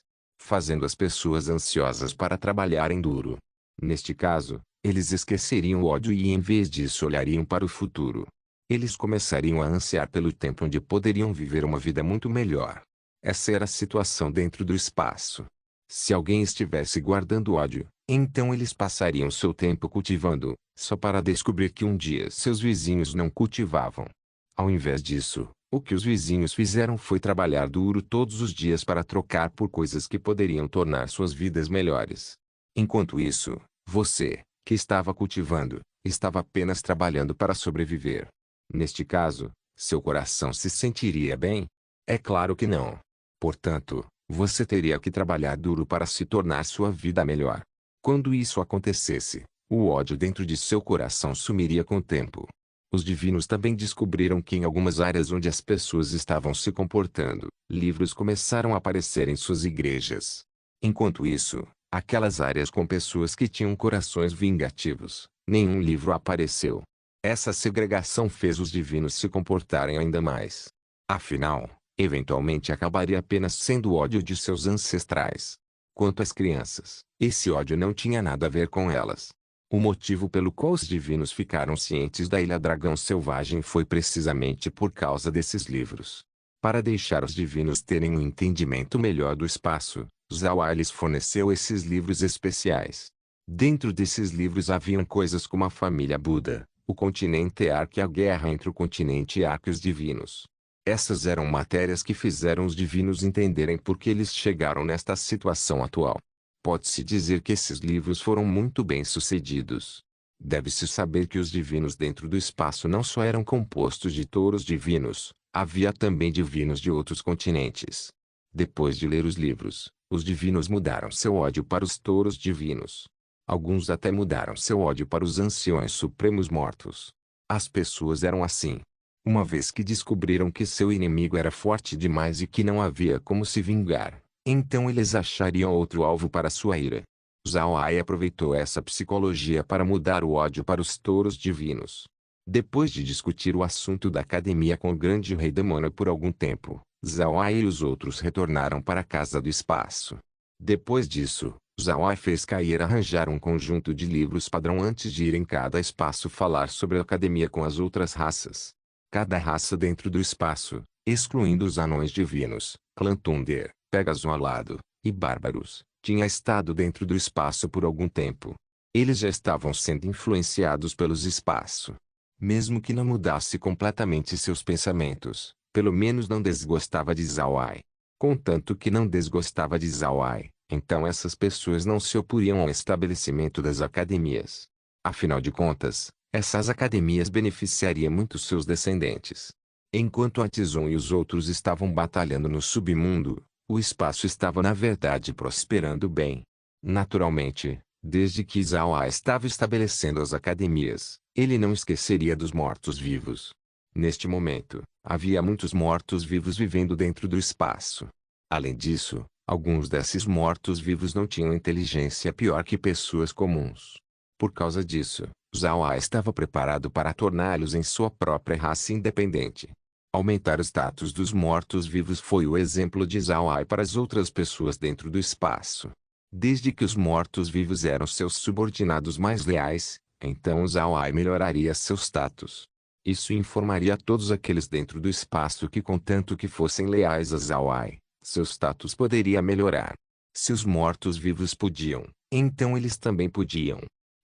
fazendo as pessoas ansiosas para trabalharem duro. Neste caso, eles esqueceriam o ódio e em vez disso olhariam para o futuro. Eles começariam a ansiar pelo tempo onde poderiam viver uma vida muito melhor. Essa era a situação dentro do espaço. Se alguém estivesse guardando ódio, então eles passariam seu tempo cultivando, só para descobrir que um dia seus vizinhos não cultivavam. Ao invés disso, o que os vizinhos fizeram foi trabalhar duro todos os dias para trocar por coisas que poderiam tornar suas vidas melhores. Enquanto isso, você, que estava cultivando, estava apenas trabalhando para sobreviver. Neste caso, seu coração se sentiria bem? É claro que não. Portanto, você teria que trabalhar duro para se tornar sua vida melhor. Quando isso acontecesse, o ódio dentro de seu coração sumiria com o tempo. Os divinos também descobriram que em algumas áreas onde as pessoas estavam se comportando, livros começaram a aparecer em suas igrejas. Enquanto isso, aquelas áreas com pessoas que tinham corações vingativos, nenhum livro apareceu. Essa segregação fez os divinos se comportarem ainda mais. Afinal, eventualmente acabaria apenas sendo o ódio de seus ancestrais. Quanto às crianças, esse ódio não tinha nada a ver com elas. O motivo pelo qual os divinos ficaram cientes da Ilha Dragão Selvagem foi precisamente por causa desses livros. Para deixar os divinos terem um entendimento melhor do espaço, Zawa lhes forneceu esses livros especiais. Dentro desses livros haviam coisas como a família Buda, o continente Ark e a guerra entre o continente Ark e os divinos. Essas eram matérias que fizeram os divinos entenderem por que eles chegaram nesta situação atual. Pode-se dizer que esses livros foram muito bem-sucedidos. Deve-se saber que os divinos dentro do espaço não só eram compostos de touros divinos, havia também divinos de outros continentes. Depois de ler os livros, os divinos mudaram seu ódio para os touros divinos. Alguns até mudaram seu ódio para os anciões supremos mortos. As pessoas eram assim. Uma vez que descobriram que seu inimigo era forte demais e que não havia como se vingar, então eles achariam outro alvo para sua ira. Zhao Ai aproveitou essa psicologia para mudar o ódio para os touros divinos. Depois de discutir o assunto da academia com o grande rei demônio por algum tempo, Zhao Ai e os outros retornaram para a casa do espaço. Depois disso, Zhao Ai fez Cair arranjar um conjunto de livros padrão antes de ir em cada espaço falar sobre a academia com as outras raças. Cada raça dentro do espaço, excluindo os anões divinos, Clã Thunder, Pégaso Alado, e Bárbaros, tinha estado dentro do espaço por algum tempo. Eles já estavam sendo influenciados pelos espaço. Mesmo que não mudasse completamente seus pensamentos, pelo menos não desgostava de Zhao Ai. Contanto que não desgostava de Zhao Ai, então essas pessoas não se oporiam ao estabelecimento das academias. Afinal de contas, essas academias beneficiariam muito seus descendentes. Enquanto a Tizon e os outros estavam batalhando no submundo, o espaço estava na verdade prosperando bem. Naturalmente, desde que Zhao Ai estava estabelecendo as academias, ele não esqueceria dos mortos-vivos. Neste momento, havia muitos mortos-vivos vivendo dentro do espaço. Além disso, alguns desses mortos-vivos não tinham inteligência pior que pessoas comuns. Por causa disso, Zhao Ai estava preparado para torná-los em sua própria raça independente. Aumentar o status dos mortos-vivos foi o exemplo de Zhao Ai para as outras pessoas dentro do espaço. Desde que os mortos-vivos eram seus subordinados mais leais, então Zhao Ai melhoraria seu status. Isso informaria a todos aqueles dentro do espaço que contanto que fossem leais a Zhao Ai, seu status poderia melhorar. Se os mortos-vivos podiam, então eles também podiam.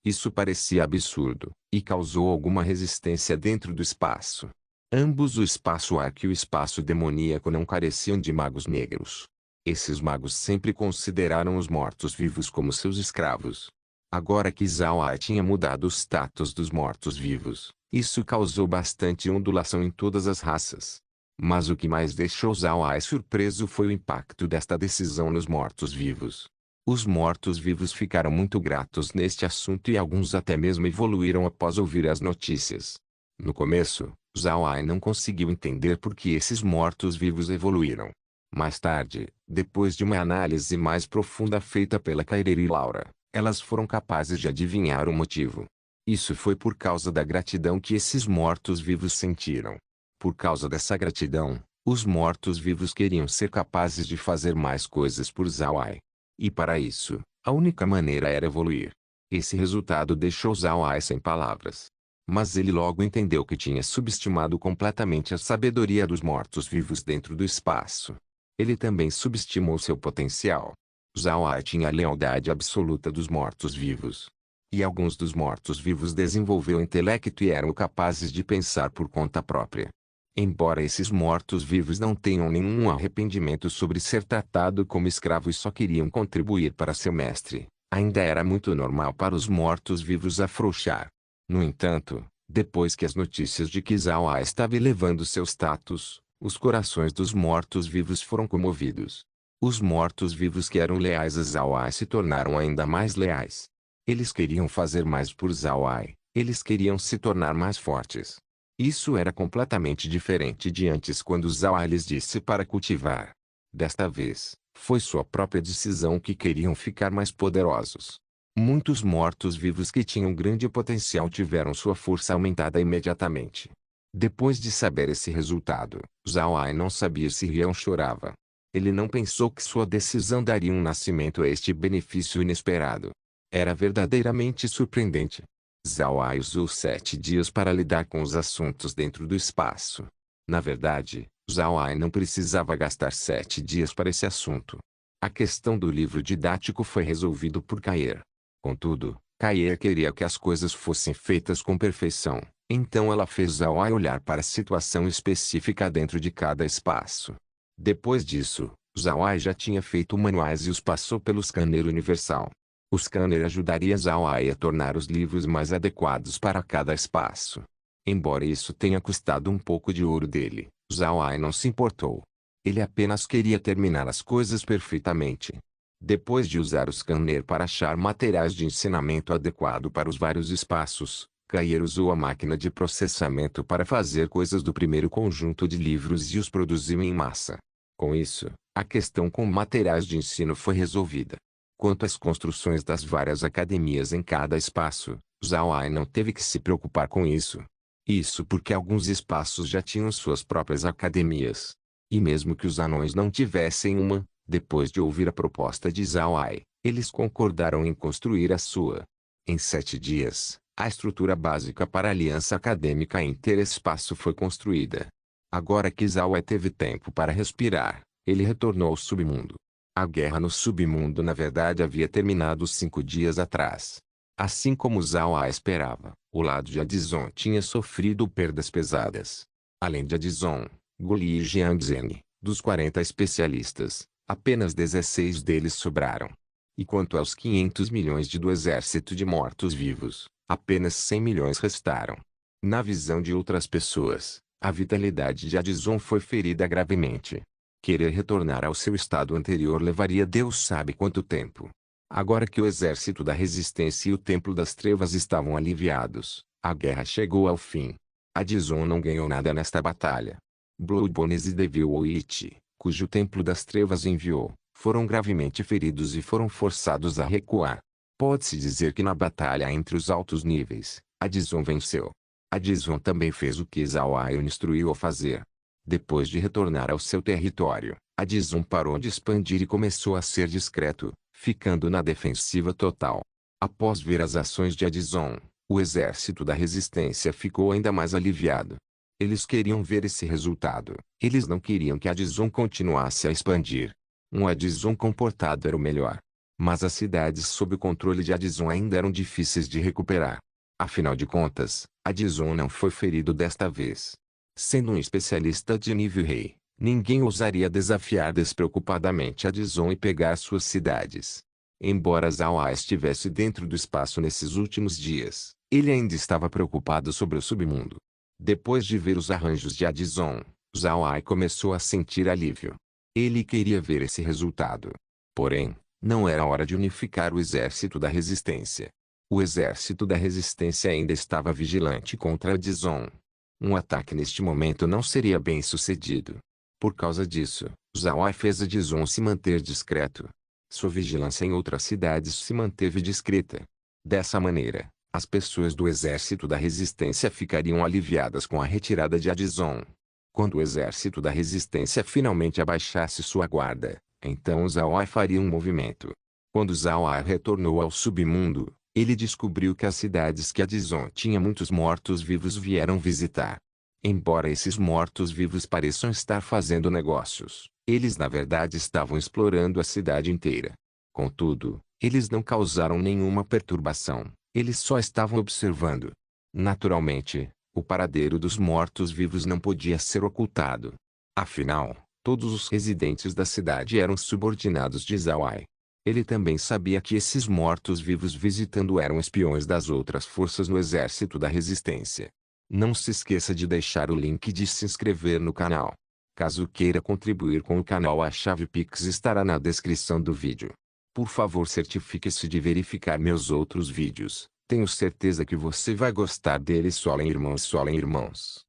Isso parecia absurdo, e causou alguma resistência dentro do espaço. Ambos o espaço Ark e o espaço demoníaco não careciam de magos negros. Esses magos sempre consideraram os mortos-vivos como seus escravos. Agora que Zhao Ai tinha mudado o status dos mortos-vivos, isso causou bastante ondulação em todas as raças. Mas o que mais deixou Zhao Ai surpreso foi o impacto desta decisão nos mortos-vivos. Os mortos-vivos ficaram muito gratos neste assunto e alguns até mesmo evoluíram após ouvir as notícias. No começo, Zhao Ai não conseguiu entender por que esses mortos-vivos evoluíram. Mais tarde, depois de uma análise mais profunda feita pela Kairi e Laura, elas foram capazes de adivinhar o motivo. Isso foi por causa da gratidão que esses mortos-vivos sentiram. Por causa dessa gratidão, os mortos-vivos queriam ser capazes de fazer mais coisas por Zhao Ai. E para isso, a única maneira era evoluir. Esse resultado deixou Zhao Ai sem palavras. Mas ele logo entendeu que tinha subestimado completamente a sabedoria dos mortos-vivos dentro do espaço. Ele também subestimou seu potencial. Zhao Ai tinha a lealdade absoluta dos mortos-vivos. E alguns dos mortos-vivos desenvolveu intelecto e eram capazes de pensar por conta própria. Embora esses mortos-vivos não tenham nenhum arrependimento sobre ser tratado como escravo e só queriam contribuir para seu mestre, ainda era muito normal para os mortos-vivos afrouxar. No entanto, depois que as notícias de que Zhao Ai estava elevando seu status, os corações dos mortos-vivos foram comovidos. Os mortos-vivos que eram leais a Zhao Ai se tornaram ainda mais leais. Eles queriam fazer mais por Zhao Ai, eles queriam se tornar mais fortes. Isso era completamente diferente de antes quando Zhao Ai lhes disse para cultivar. Desta vez, foi sua própria decisão que queriam ficar mais poderosos. Muitos mortos-vivos que tinham grande potencial tiveram sua força aumentada imediatamente. Depois de saber esse resultado, Zhao Ai não sabia se ria ou chorava. Ele não pensou que sua decisão daria um nascimento a este benefício inesperado. Era verdadeiramente surpreendente. Zhao Ai usou 7 dias para lidar com os assuntos dentro do espaço. Na verdade, Zhao Ai não precisava gastar 7 dias para esse assunto. A questão do livro didático foi resolvido por Caer. Contudo, Caer queria que as coisas fossem feitas com perfeição, então ela fez Zhao Ai olhar para a situação específica dentro de cada espaço. Depois disso, Zhao Ai já tinha feito manuais e os passou pelo scanner universal. O scanner ajudaria Zhao Ai a tornar os livros mais adequados para cada espaço. Embora isso tenha custado um pouco de ouro dele, Zhao Ai não se importou. Ele apenas queria terminar as coisas perfeitamente. Depois de usar o scanner para achar materiais de ensinamento adequado para os vários espaços, Caer usou a máquina de processamento para fazer coisas do primeiro conjunto de livros e os produziu em massa. Com isso, a questão com materiais de ensino foi resolvida. Quanto às construções das várias academias em cada espaço, Zhao Ai não teve que se preocupar com isso. Isso porque alguns espaços já tinham suas próprias academias. E mesmo que os anões não tivessem uma, depois de ouvir a proposta de Zhao Ai, eles concordaram em construir a sua. Em 7 dias, a estrutura básica para a aliança acadêmica Interespaço foi construída. Agora que Zhao Ai teve tempo para respirar, ele retornou ao submundo. A guerra no submundo na verdade havia terminado 5 dias atrás. Assim como Zhao Ai esperava, o lado de Adizon tinha sofrido perdas pesadas. Além de Adizon, Guli e Jiang Zheng, dos 40 especialistas, apenas 16 deles sobraram. E quanto aos 500 milhões do exército de mortos-vivos, apenas 100 milhões restaram. Na visão de outras pessoas, a vitalidade de Adizon foi ferida gravemente. Querer retornar ao seu estado anterior levaria Deus sabe quanto tempo. Agora que o exército da resistência e o templo das trevas estavam aliviados, a guerra chegou ao fim. Adizon não ganhou nada nesta batalha. Blue Bones e Devil Witch, cujo templo das trevas enviou, foram gravemente feridos e foram forçados a recuar. Pode-se dizer que na batalha entre os altos níveis, Adizon venceu. Adizon também fez o que Zhao Ai o instruiu a fazer. Depois de retornar ao seu território, Adizon parou de expandir e começou a ser discreto, ficando na defensiva total. Após ver as ações de Adizon, o exército da resistência ficou ainda mais aliviado. Eles queriam ver esse resultado. Eles não queriam que Adizon continuasse a expandir. Um Adizon comportado era o melhor. Mas as cidades sob o controle de Adizon ainda eram difíceis de recuperar. Afinal de contas, Adizon não foi ferido desta vez. Sendo um especialista de nível rei, ninguém ousaria desafiar despreocupadamente Adizon e pegar suas cidades. Embora Zhao Ai estivesse dentro do espaço nesses últimos dias, ele ainda estava preocupado sobre o submundo. Depois de ver os arranjos de Adizon, Zhao Ai começou a sentir alívio. Ele queria ver esse resultado. Porém, não era hora de unificar o exército da resistência. O exército da resistência ainda estava vigilante contra Adizon. Um ataque neste momento não seria bem sucedido. Por causa disso, Zhao Ai fez Adizon se manter discreto. Sua vigilância em outras cidades se manteve discreta. Dessa maneira, as pessoas do exército da resistência ficariam aliviadas com a retirada de Adizon. Quando o exército da resistência finalmente abaixasse sua guarda, então Zhao Ai faria um movimento. Quando Zhao Ai retornou ao submundo, ele descobriu que as cidades que a Dizon tinha muitos mortos-vivos vieram visitar. Embora esses mortos-vivos pareçam estar fazendo negócios, eles na verdade estavam explorando a cidade inteira. Contudo, eles não causaram nenhuma perturbação, eles só estavam observando. Naturalmente, o paradeiro dos mortos-vivos não podia ser ocultado. Afinal, todos os residentes da cidade eram subordinados de Zhao Ai. Ele também sabia que esses mortos-vivos visitando eram espiões das outras forças no exército da resistência. Não se esqueça de deixar o link de se inscrever no canal. Caso queira contribuir com o canal, a chave Pix estará na descrição do vídeo. Por favor, certifique-se de verificar meus outros vídeos. Tenho certeza que você vai gostar deles. Solem irmãos, solem irmãos.